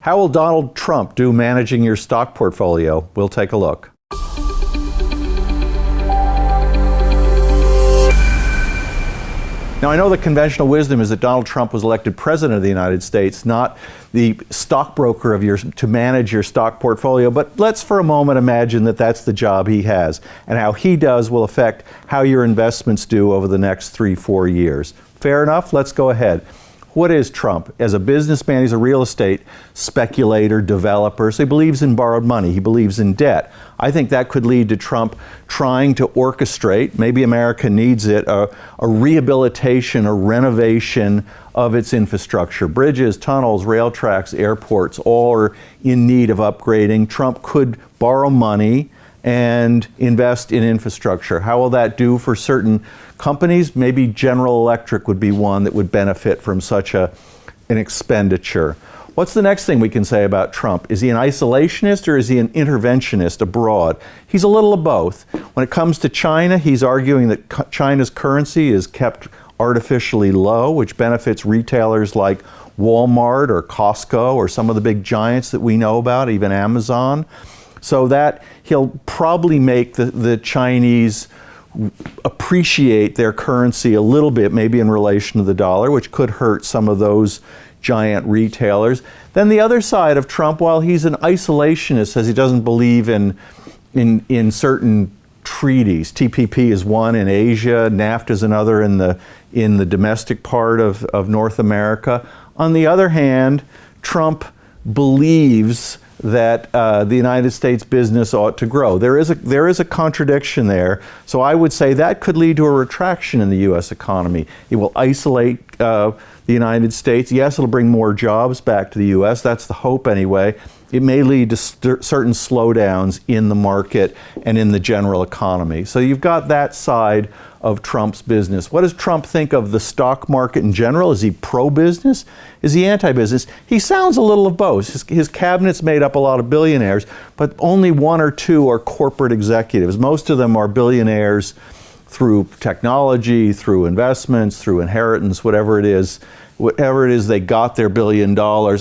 How will Donald Trump do managing your stock portfolio? We'll take a look. Now, I know the conventional wisdom is that Donald Trump was elected president of the United States, not the stockbroker to manage your stock portfolio. But let's for a moment imagine that that's the job he has, and how he does will affect how your investments do over the next 3-4 years. Fair enough? Let's go ahead. What is Trump? As a businessman, he's a real estate speculator, developer, so he believes in borrowed money. He believes in debt. I think that could lead to Trump trying to orchestrate, maybe America needs it, a rehabilitation, a renovation of its infrastructure. Bridges, tunnels, rail tracks, airports, all are in need of upgrading. Trump could borrow money and invest in infrastructure. How will that do for certain companies? Maybe General Electric would be one that would benefit from such an expenditure. What's the next thing we can say about Trump? Is he an isolationist or is he an interventionist abroad? He's a little of both. When it comes to China, he's arguing that China's currency is kept artificially low, which benefits retailers like Walmart or Costco or some of the big giants that we know about, even Amazon. So that he'll probably make the Chinese appreciate their currency a little bit, maybe in relation to the dollar, which could hurt some of those giant retailers. Then the other side of Trump, while he's an isolationist, says he doesn't believe in certain treaties. TPP is one in Asia, NAFTA is another in the domestic part of North America. On the other hand, Trump believes that the United States business ought to grow. There is a contradiction there. So I would say that could lead to a retraction in the U.S. economy. It will isolate the United States. Yes, it'll bring more jobs back to the U.S. That's the hope anyway. It may lead to certain slowdowns in the market and in the general economy. So you've got that side of Trump's business. What does Trump think of the stock market in general? Is he pro-business? Is he anti-business? He sounds a little of both. His cabinet's made up a lot of billionaires, but only one or two are corporate executives. Most of them are billionaires through technology, through investments, through inheritance, whatever it is they got their $1 billion.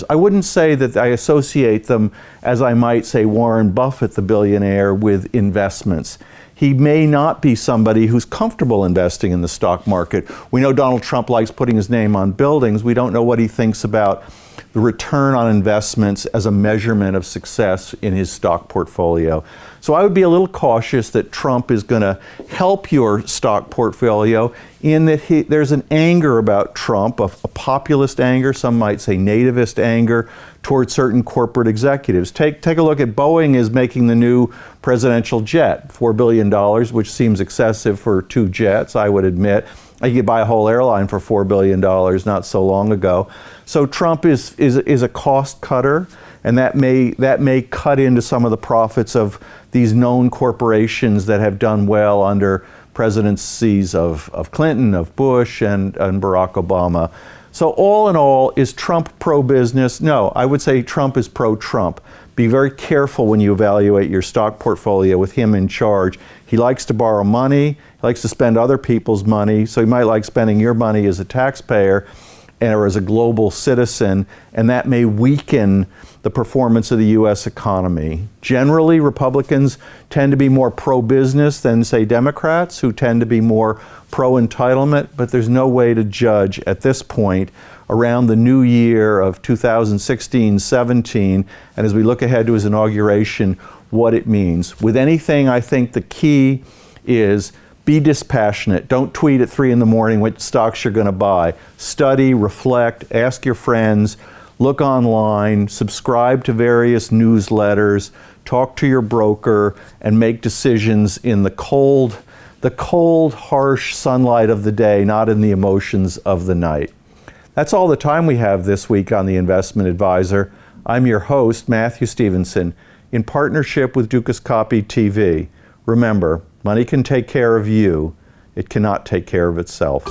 I wouldn't say that I associate them, as I might say Warren Buffett, the billionaire, with investments. He may not be somebody who's comfortable investing in the stock market. We know Donald Trump likes putting his name on buildings. We don't know what he thinks about the return on investments as a measurement of success in his stock portfolio. So I would be a little cautious that Trump is going to help your stock portfolio in that there's an anger about Trump, a populist anger, some might say nativist anger, towards certain corporate executives. Take a look at Boeing is making the new presidential jet, $4 billion, which seems excessive for 2 jets, I would admit. You could buy a whole airline for $4 billion not so long ago. So Trump is a cost cutter, and that may cut into some of the profits of these known corporations that have done well under presidencies of Clinton, of Bush, and Barack Obama. So all in all, is Trump pro-business? No, I would say Trump is pro-Trump. Be very careful when you evaluate your stock portfolio with him in charge. He likes to borrow money, he likes to spend other people's money, so he might like spending your money as a taxpayer or as a global citizen, and that may weaken the performance of the U.S. economy. Generally, Republicans tend to be more pro-business than, say, Democrats, who tend to be more pro-entitlement, but there's no way to judge at this point around the new year of 2016-17, and as we look ahead to his inauguration, what it means. With anything, I think the key is be dispassionate. Don't tweet at 3 in the morning what stocks you're going to buy. Study, reflect, ask your friends, look online, subscribe to various newsletters, talk to your broker, and make decisions in the cold, harsh sunlight of the day, not in the emotions of the night. That's all the time we have this week on The Investment Advisor. I'm your host, Matthew Stevenson, in partnership with Dukascopy TV. Remember, money can take care of you. It cannot take care of itself.